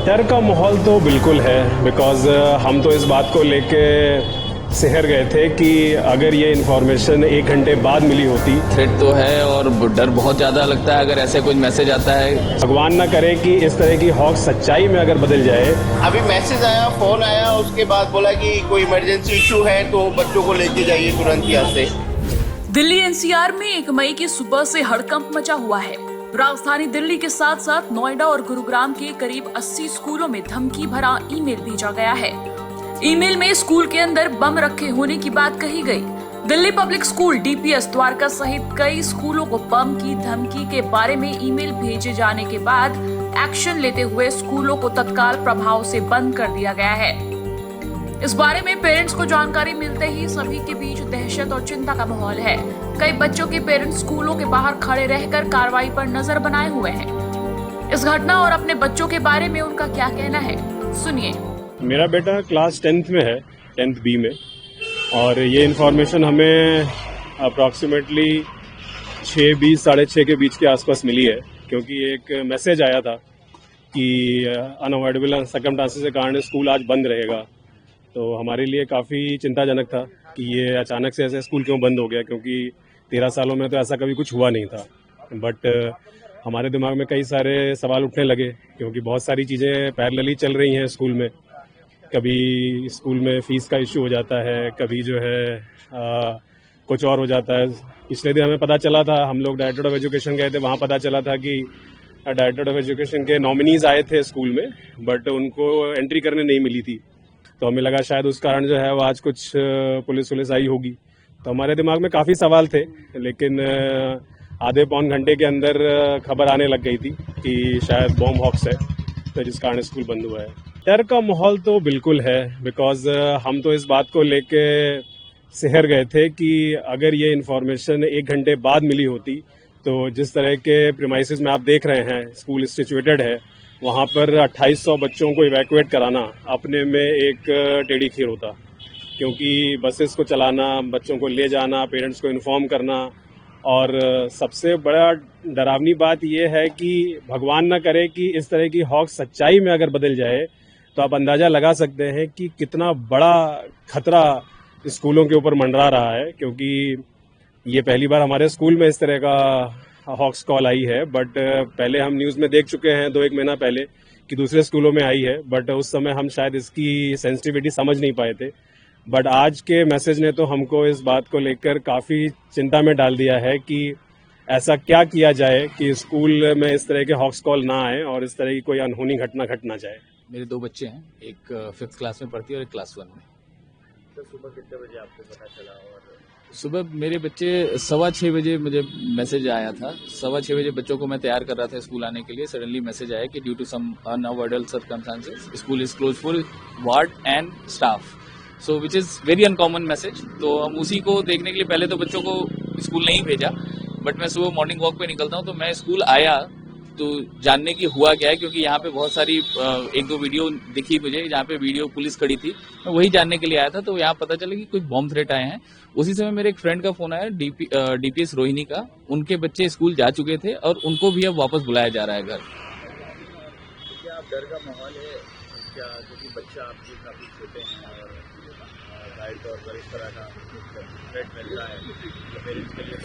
डर का माहौल तो बिल्कुल है बिकॉज हम तो इस बात को लेके शहर गए थे कि अगर ये इन्फॉर्मेशन 1 घंटे बाद मिली होती। थ्रेट तो है और डर बहुत ज़्यादा लगता है अगर ऐसे कोई मैसेज आता है। भगवान ना करे कि इस तरह की हॉक सच्चाई में अगर बदल जाए। अभी मैसेज आया, फोन आया, उसके बाद बोला कि कोई इमरजेंसी इशू है तो बच्चों को लेके जाइए तुरंत यहाँ से। दिल्ली एनसीआर में 1 मई की सुबह से हड़कंप मचा हुआ है। राजधानी दिल्ली के साथ साथ नोएडा और गुरुग्राम के करीब 80 स्कूलों में धमकी भरा ईमेल भेजा गया है। ईमेल में स्कूल के अंदर बम रखे होने की बात कही गई। Delhi public school DPS Dwarka सहित कई स्कूलों को बम की धमकी के बारे में ईमेल भेजे जाने के बाद एक्शन लेते हुए स्कूलों को तत्काल प्रभाव से बंद कर दिया गया है। इस बारे में पेरेंट्स को जानकारी मिलते ही सभी के बीच दहशत और चिंता का माहौल है। कई बच्चों के पेरेंट्स स्कूलों के बाहर खड़े रहकर कार्रवाई पर नजर बनाए हुए हैं। इस घटना और अपने बच्चों के बारे में उनका क्या कहना है, सुनिए। मेरा बेटा क्लास 10th में है, 10th B में, और ये इन्फॉर्मेशन हमें अप्रॉक्सीमेटली 6:20 साढ़े 6 के बीच के आसपास मिली है, क्योंकि एक मैसेज आया था कि अनअवॉइडेबल सर्कमस्टेंसेस के कारण स्कूल आज बंद रहेगा। तो हमारे लिए काफ़ी चिंताजनक था कि ये अचानक से ऐसे स्कूल क्यों बंद हो गया, क्योंकि 13 सालों में तो ऐसा कभी कुछ हुआ नहीं था। बट हमारे दिमाग में कई सारे सवाल उठने लगे, क्योंकि बहुत सारी चीज़ें पैरेलली चल रही हैं स्कूल में। कभी स्कूल में फ़ीस का इशू हो जाता है, कभी जो है कुछ और हो जाता है। पिछले दिन हमें पता चला था, हम लोग डायरेक्टर ऑफ एजुकेशन गए थे, वहाँ पता चला था कि डायरेक्टर ऑफ एजुकेशन के नॉमिनीज़ आए थे स्कूल में, बट उनको एंट्री करने नहीं मिली थी। तो हमें लगा शायद उस कारण जो है वो आज कुछ पुलिस आई होगी। तो हमारे दिमाग में काफ़ी सवाल थे, लेकिन आधे पौन घंटे के अंदर खबर आने लग गई थी कि शायद बॉम्ब हॉक्स है, तो जिस कारण स्कूल बंद हुआ है। डर का माहौल तो बिल्कुल है बिकॉज हम तो इस बात को लेके शहर गए थे कि अगर ये इन्फॉर्मेशन 1 घंटे बाद मिली होती तो जिस तरह के प्रीमाइसेस में आप देख रहे हैं स्कूल सिचुएटेड है, वहाँ पर 2800 बच्चों को इवैक्यूएट कराना अपने में एक टेढ़ी खीर होता, क्योंकि बसेस को चलाना, बच्चों को ले जाना, पेरेंट्स को इन्फॉर्म करना, और सबसे बड़ा डरावनी बात यह है कि भगवान ना करे कि इस तरह की हॉक सच्चाई में अगर बदल जाए तो आप अंदाज़ा लगा सकते हैं कि कितना बड़ा खतरा स्कूलों के ऊपर मंडरा रहा है। क्योंकि ये पहली बार हमारे स्कूल में इस तरह का हॉक्स कॉल आई है, बट पहले हम न्यूज़ में देख चुके हैं 2-1 महीना पहले कि दूसरे स्कूलों में आई है, बट उस समय हम शायद इसकी सेंसिटिविटी समझ नहीं पाए थे। बट आज के मैसेज ने तो हमको इस बात को लेकर काफ़ी चिंता में डाल दिया है कि ऐसा क्या किया जाए कि स्कूल में इस तरह के हॉक्स कॉल ना आए और इस तरह की कोई अनहोनी घटना घट ना जाए। मेरे 2 बच्चे हैं, एक 5th क्लास में पढ़ती है और एक क्लास 1 में। तो सुबह कितने बजे आपको पता चला? और सुबह मेरे बच्चे 6:15 बजे मुझे मैसेज आया था। 6:15 बजे बच्चों को मैं तैयार कर रहा था स्कूल आने के लिए। सडनली मैसेज आया कि due to some unavoidable circumstances school is close for ward and staff, so which is very uncommon message. तो हम उसी को देखने के लिए पहले तो बच्चों को स्कूल नहीं भेजा, बट मैं सुबह मॉर्निंग वॉक पे निकलता हूँ तो मैं स्कूल आया तो जानने की हुआ क्या है, क्योंकि यहाँ पे बहुत सारी 1-2 वीडियो दिखी मुझे, जहाँ पे वीडियो पुलिस खड़ी थी, मैं वही जानने के लिए आया था। तो यहाँ पता चला कि कोई बॉम्ब थ्रेट आए हैं। उसी समय मेरे एक फ्रेंड का फोन आया, डीपीएस रोहिणी का। उनके बच्चे स्कूल जा चुके थे और उनको भी अब वापस बुलाया जा रहा है घर। क्या आप डर का माहौल है क्या, क्योंकि बच्चा आपके काफ़ी छोटे हैं और राइट तौर पर इस तरह का थ्रेट मिल रहा है तो पेरेंट्स के लिए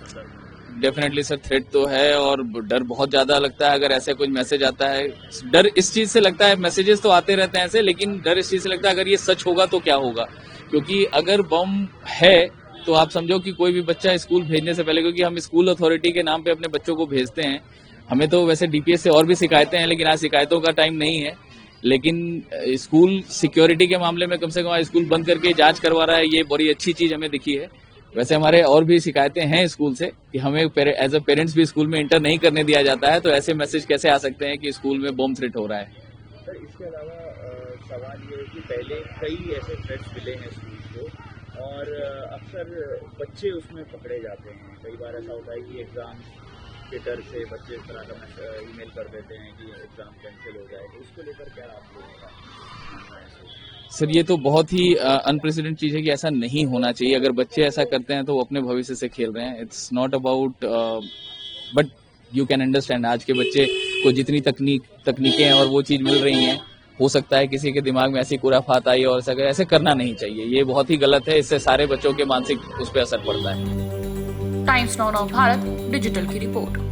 मतलब डेफिनेटली सर, थ्रेट तो है और डर बहुत ज्यादा लगता है अगर ऐसे कोई मैसेज आता है। डर इस चीज से लगता है, मैसेजेस तो आते रहते हैं ऐसे, लेकिन डर इस चीज से लगता है अगर ये सच होगा तो क्या होगा। क्योंकि अगर बम है तो आप समझो कि कोई भी बच्चा स्कूल भेजने से पहले, क्योंकि हम स्कूल अथॉरिटी के नाम पे अपने बच्चों को भेजते हैं, हमें तो वैसे डीपीएस से और भी शिकायतें हैं, लेकिन आज शिकायतों का टाइम नहीं है। लेकिन स्कूल सिक्योरिटी के मामले में कम से कम स्कूल बंद करके जांच करवा रहा है, ये बड़ी अच्छी चीज हमें दिखी है। वैसे हमारे और भी शिकायतें हैं स्कूल से कि हमें एज अ पेरेंट्स भी स्कूल में इंटर नहीं करने दिया जाता है, तो ऐसे मैसेज कैसे आ सकते हैं कि स्कूल में बॉम्ब थ्रेट हो रहा है। सर, इसके अलावा सवाल ये है कि पहले कई ऐसे थ्रेट्स मिले हैं स्कूल को और अक्सर बच्चे उसमें पकड़े जाते हैं। कई बार ऐसा होता है कि एग्ज़ाम के डर से बच्चे इस तरह का ईमेल कर देते हैं कि एग्ज़ाम कैंसिल हो जाए, तो उसको लेकर क्या आप लोगों का मानना है? सर, ये तो बहुत ही अनप्रेसिडेंट चीज़ है कि ऐसा नहीं होना चाहिए। अगर बच्चे ऐसा करते हैं तो वो अपने भविष्य से खेल रहे हैं। It's not about, but you can understand, आज के बच्चे को जितनी तकनीकें हैं और वो चीज़ मिल रही हैं, हो सकता है किसी के दिमाग में ऐसी खुराफात आई और ऐसे करना नहीं चाहिए। ये बहुत ही गलत है, इससे सारे बच्चों के मानसिक उस पर असर पड़ता है। टाइम्स नाउ भारत डिजिटल की रिपोर्ट।